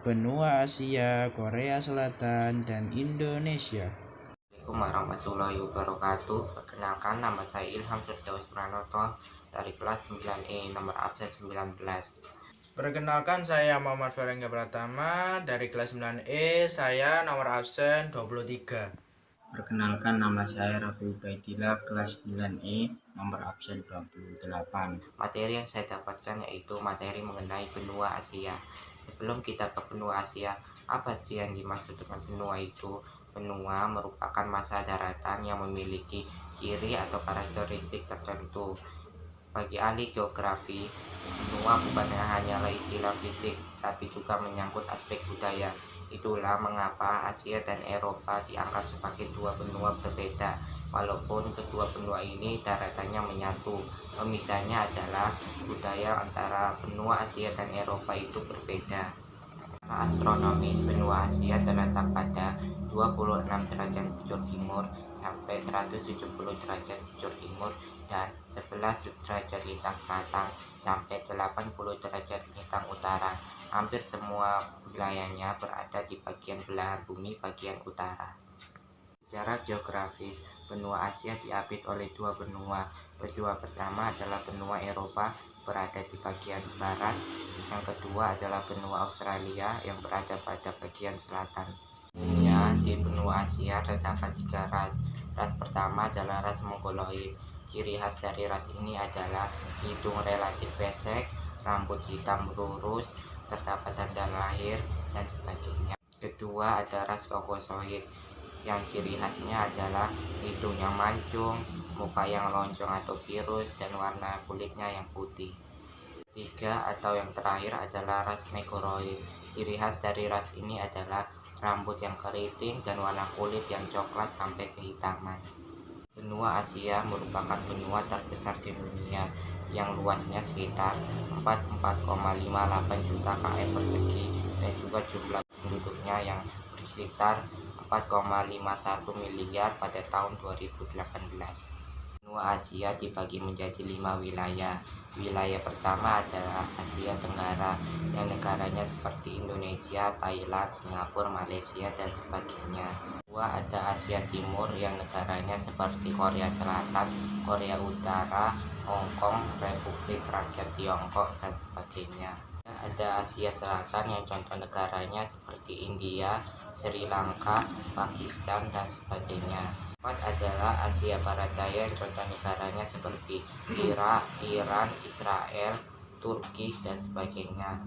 benua Asia, Korea Selatan, dan Indonesia. Assalamualaikum warahmatullahi wabarakatuh. Perkenalkan, nama saya Ilham Firdaus Pranoto dari kelas 9E nomor absen 19. Perkenalkan, saya Muhammad Farengga Pratama dari kelas 9E, saya nomor absen 23. Perkenalkan, nama saya Raffi Ubaidillah, kelas 9E, nomor absen 28. Materi yang saya dapatkan yaitu materi mengenai benua Asia. Sebelum kita ke benua Asia, apa sih yang dimaksud dengan benua itu? Benua merupakan massa daratan yang memiliki ciri atau karakteristik tertentu. Bagi ahli geografi, benua bukan hanyalah istilah fisik, tapi juga menyangkut aspek budaya. Itulah mengapa Asia dan Eropa dianggap sebagai dua benua berbeda, walaupun kedua benua ini daratannya menyatu. Pemisahnya adalah budaya antara benua Asia dan Eropa itu berbeda. Secara astronomis, benua Asia terletak pada 26 derajat bujur timur sampai 170 derajat bujur timur dan 11 derajat lintang selatan sampai 80 derajat lintang utara. Hampir semua wilayahnya berada di bagian belahan bumi bagian utara. Secara geografis, benua Asia diapit oleh dua benua. Benua pertama adalah benua Eropa, berada di bagian barat. Yang kedua adalah benua Australia yang berada pada bagian selatan. Umumnya di benua Asia terdapat 3 ras. Ras pertama adalah ras Mongoloid. Ciri khas dari ras ini adalah hidung relatif pesek, rambut hitam lurus, terdapat tanda lahir, dan sebagainya. Kedua ada ras Caucasoid, yang ciri khasnya adalah hidung yang mancung, muka yang lonjong atau virus, dan warna kulitnya yang putih. Ketiga atau yang terakhir adalah ras Negroid. Ciri khas dari ras ini adalah rambut yang keriting dan warna kulit yang coklat sampai kehitaman. Benua Asia merupakan benua terbesar di dunia yang luasnya sekitar 44,58 juta km persegi dan juga jumlah penduduknya yang sekitar 4,51 miliar pada tahun 2018. Benua Asia dibagi menjadi 5 wilayah. Wilayah pertama adalah Asia Tenggara, yang negaranya seperti Indonesia, Thailand, Singapura, Malaysia, dan sebagainya. Kedua ada Asia Timur, yang negaranya seperti Korea Selatan, Korea Utara, Hong Kong, Republik Rakyat Tiongkok, dan sebagainya. Ada Asia Selatan, yang contoh negaranya seperti India, Sri Lanka, Pakistan, dan sebagainya. Keempat adalah Asia Barat Daya, yang contoh negaranya seperti Irak, Iran, Israel, Turki, dan sebagainya.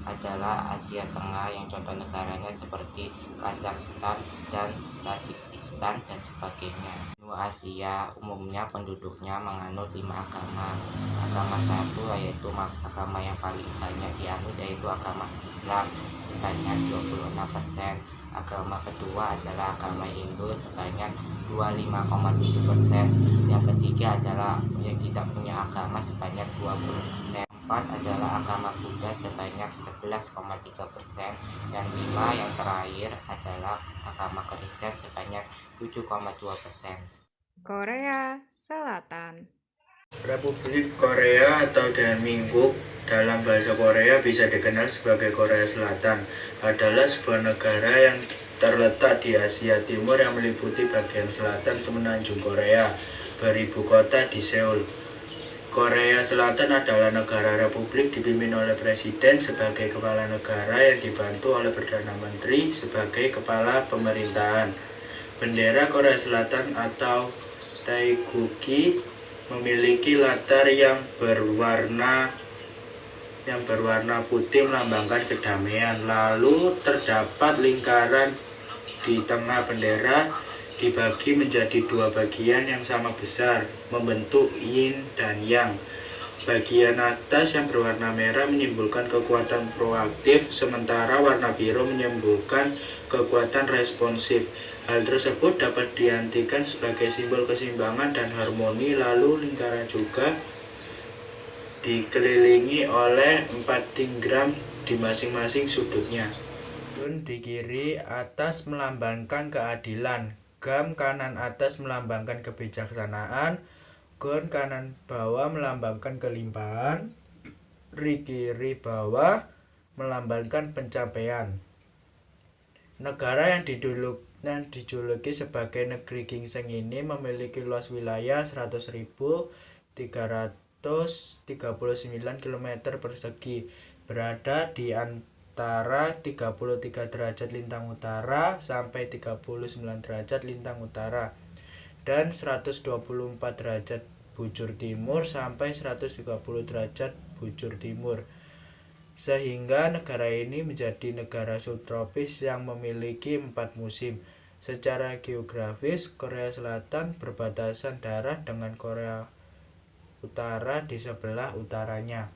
Adalah Asia Tengah, yang contoh negaranya seperti Kazakhstan dan Tajikistan, dan sebagainya. Benua Asia umumnya penduduknya menganut 5 agama. Agama satu yaitu agama yang paling banyak dianut, yaitu agama Islam sebanyak 26%. Agama kedua adalah agama Hindu sebanyak 25,7%. Yang ketiga adalah yang tidak punya agama sebanyak 20%. Keempat adalah agama Buddha sebanyak 11,3%. Dan 5 yang terakhir adalah agama Kristen sebanyak 7,2%. Korea Selatan. Republik Korea atau Daemingguk dalam bahasa Korea bisa dikenal sebagai Korea Selatan, adalah sebuah negara yang terletak di Asia Timur yang meliputi bagian selatan semenanjung Korea, beribu kota di Seoul. Korea Selatan adalah negara republik dipimpin oleh presiden sebagai kepala negara yang dibantu oleh Perdana Menteri sebagai kepala pemerintahan. Bendera Korea Selatan atau Taegukgi memiliki latar yang berwarna putih melambangkan kedamaian. Lalu terdapat lingkaran di tengah bendera, dibagi menjadi 2 bagian yang sama besar, membentuk yin dan yang. Bagian atas yang berwarna merah menyimbolkan kekuatan proaktif, sementara warna biru menyimbolkan kekuatan responsif. Hal tersebut dapat diartikan sebagai simbol keseimbangan dan harmoni. Lalu lingkaran juga dikelilingi oleh 4 diagram di masing-masing sudutnya. Gun di kiri atas melambangkan keadilan, gam kanan atas melambangkan kebijaksanaan, gun kanan bawah melambangkan kelimpahan, ri kiri bawah melambangkan pencapaian. Negara yang dijuluki sebagai negeri ginseng ini memiliki luas wilayah 100.339 km persegi, berada di antara 33 derajat lintang utara sampai 39 derajat lintang utara dan 124 derajat bujur timur sampai 130 derajat bujur timur. Sehingga negara ini menjadi negara subtropis yang memiliki 4 musim. Secara geografis, Korea Selatan berbatasan darat dengan Korea Utara di sebelah utaranya.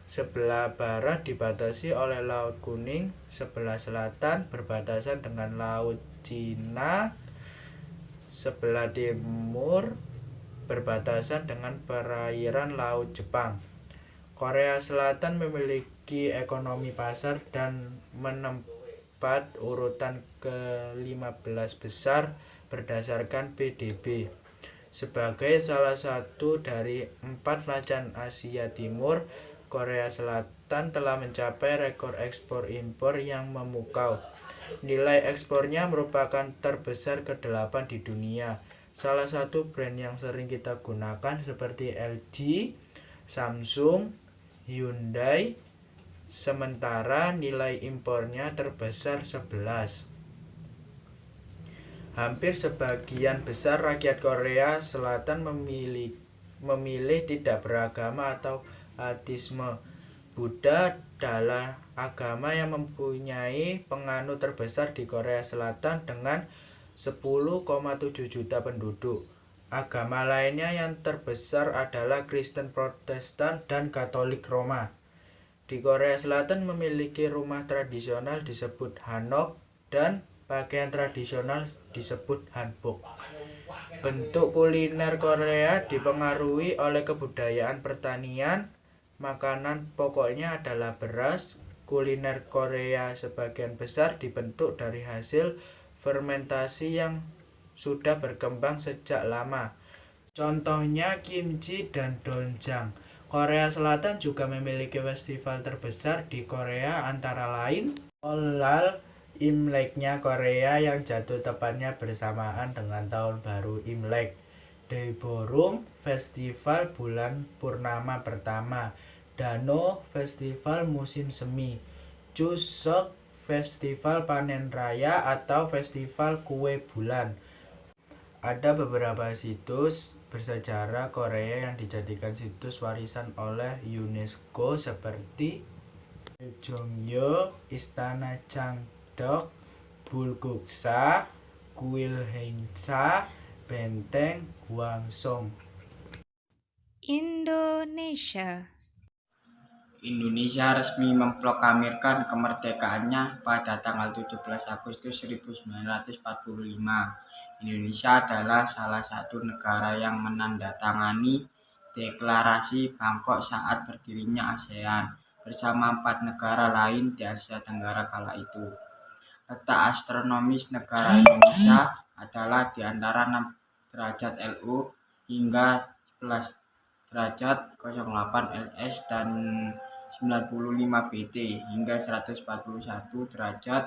Sebelah barat dibatasi oleh Laut Kuning, sebelah selatan berbatasan dengan Laut Cina, sebelah timur berbatasan dengan perairan Laut Jepang. Korea Selatan memiliki ekonomi pasar dan menempat urutan ke-15 besar berdasarkan PDB. Sebagai salah satu dari 4 macan Asia Timur, Korea Selatan telah mencapai rekor ekspor impor yang memukau. Nilai ekspornya merupakan terbesar ke-8 di dunia. Salah satu brand yang sering kita gunakan seperti LG, Samsung, Hyundai, sementara nilai impornya terbesar 11. Hampir sebagian besar rakyat Korea Selatan memilih tidak beragama atau ateisme. Buddha adalah agama yang mempunyai penganut terbesar di Korea Selatan dengan 10,7 juta penduduk. Agama lainnya yang terbesar adalah Kristen Protestan dan Katolik Roma. Di Korea Selatan memiliki rumah tradisional disebut hanok dan pakaian tradisional disebut hanbok. Bentuk kuliner Korea dipengaruhi oleh kebudayaan pertanian. Makanan pokoknya adalah beras. Kuliner Korea sebagian besar dibentuk dari hasil fermentasi yang sudah berkembang sejak lama. Contohnya kimchi dan doenjang. Korea Selatan juga memiliki festival terbesar di Korea antara lain Ollal, Imleknya Korea yang jatuh tepatnya bersamaan dengan tahun baru Imlek, Daeborung, festival bulan purnama pertama, Dano, festival musim semi, Chuseok, festival panen raya atau festival kue bulan. Ada beberapa situs bersejarah Korea yang dijadikan situs warisan oleh UNESCO seperti Jeongyo, Istana Changdeok, Bulguksa, Gilhaengsa, Benteng Hwangsom. Indonesia resmi memproklamirkan kemerdekaannya pada tanggal 17 Agustus 1945. Indonesia adalah salah satu negara yang menandatangani deklarasi Bangkok saat berdirinya ASEAN bersama 4 negara lain di Asia Tenggara kala itu. Letak astronomis negara Indonesia adalah di antara 6 derajat LU hingga 11 derajat 08 LS dan 95 BT hingga 141 derajat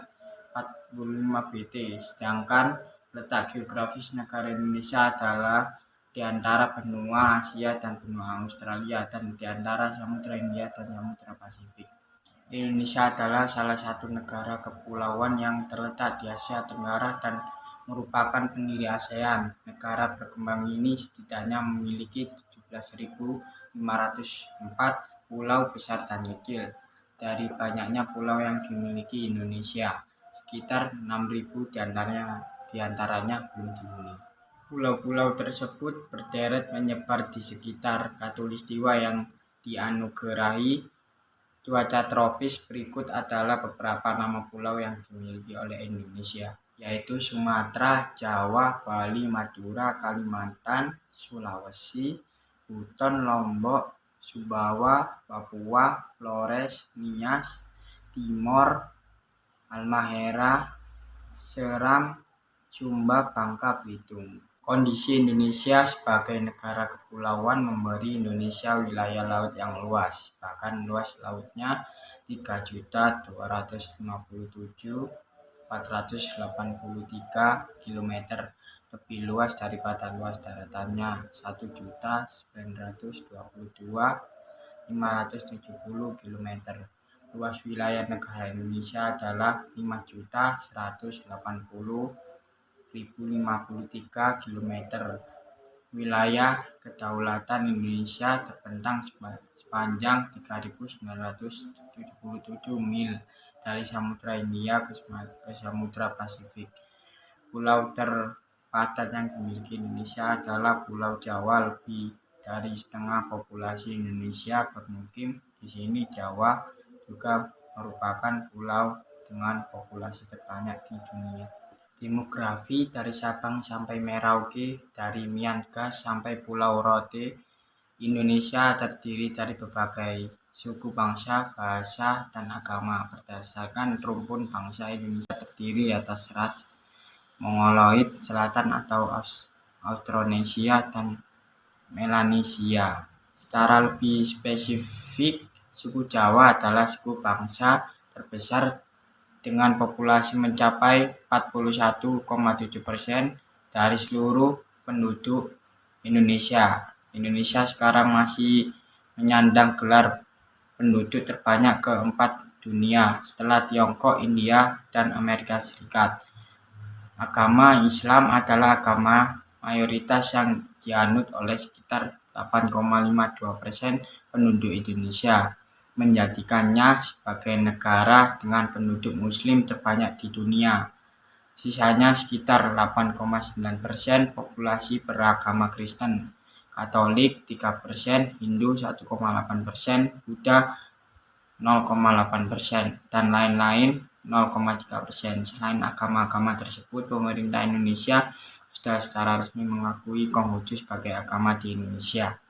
45 BT, sedangkan letak geografis negara Indonesia adalah di antara benua Asia dan benua Australia dan di antara Samudra Hindia dan Samudra Pasifik. Indonesia adalah salah satu negara kepulauan yang terletak di Asia Tenggara dan merupakan pendiri ASEAN. Negara berkembang ini setidaknya memiliki 17.504 pulau besar dan kecil. Dari banyaknya pulau yang dimiliki Indonesia, sekitar 6.000 diantaranya belum dihuni. Pulau-pulau tersebut berderet menyebar di sekitar Khatulistiwa yang dianugerahi cuaca tropis. Berikut adalah beberapa nama pulau yang dimiliki oleh Indonesia, yaitu Sumatera, Jawa, Bali, Madura, Kalimantan, Sulawesi, Buton, Lombok, Sumbawa, Papua, Flores, Nias, Timor, Halmahera, Seram, Sumba, Bangka Belitung. Kondisi Indonesia sebagai negara kepulauan memberi Indonesia wilayah laut yang luas, bahkan luas lautnya 3.257.483 km, lebih luas daripada luas daratannya 1.922.570 km. Luas wilayah negara Indonesia adalah 5.180.053 km. Wilayah kedaulatan Indonesia terbentang sepanjang 3.977 mil dari Samudra Hindia ke Samudra Pasifik. Pulau terpadat yang dimiliki Indonesia adalah Pulau Jawa. Lebih dari setengah populasi Indonesia bermukim di sini. Jawa juga merupakan pulau dengan populasi terbanyak di dunia. Demografi dari Sabang sampai Merauke, dari Miangas sampai Pulau Rote, Indonesia terdiri dari berbagai suku bangsa, bahasa, dan agama. Berdasarkan rumpun bangsa, Indonesia terdiri atas ras Mongoloid Selatan atau Austronesia dan Melanesia. Secara lebih spesifik, suku Jawa adalah suku bangsa terbesar dengan populasi mencapai 41,7% dari seluruh penduduk Indonesia. Indonesia sekarang masih menyandang gelar penduduk terbanyak keempat dunia setelah Tiongkok, India, dan Amerika Serikat. Agama Islam adalah agama mayoritas yang dianut oleh sekitar 8,52% penduduk Indonesia, menjadikannya sebagai negara dengan penduduk muslim terbanyak di dunia. Sisanya sekitar 8,9% populasi beragama Kristen, Katolik 3%, Hindu 1,8%, Buddha 0,8%, dan lain-lain 0,3%. Selain agama-agama tersebut, pemerintah Indonesia sudah secara resmi mengakui Konghucu sebagai agama di Indonesia.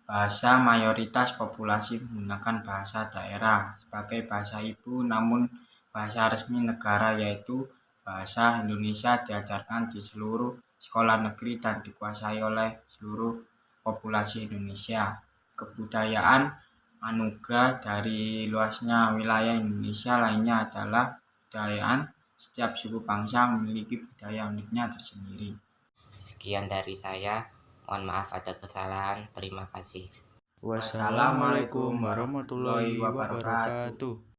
Bahasa mayoritas populasi menggunakan bahasa daerah sebagai bahasa ibu, namun bahasa resmi negara yaitu bahasa Indonesia diajarkan di seluruh sekolah negeri dan dikuasai oleh seluruh populasi Indonesia. Kebudayaan anugerah dari luasnya wilayah Indonesia lainnya adalah kebudayaan. Setiap suku bangsa memiliki budaya uniknya tersendiri. Sekian dari saya. Mohon maaf ada kesalahan. Terima kasih. Wassalamualaikum warahmatullahi wabarakatuh.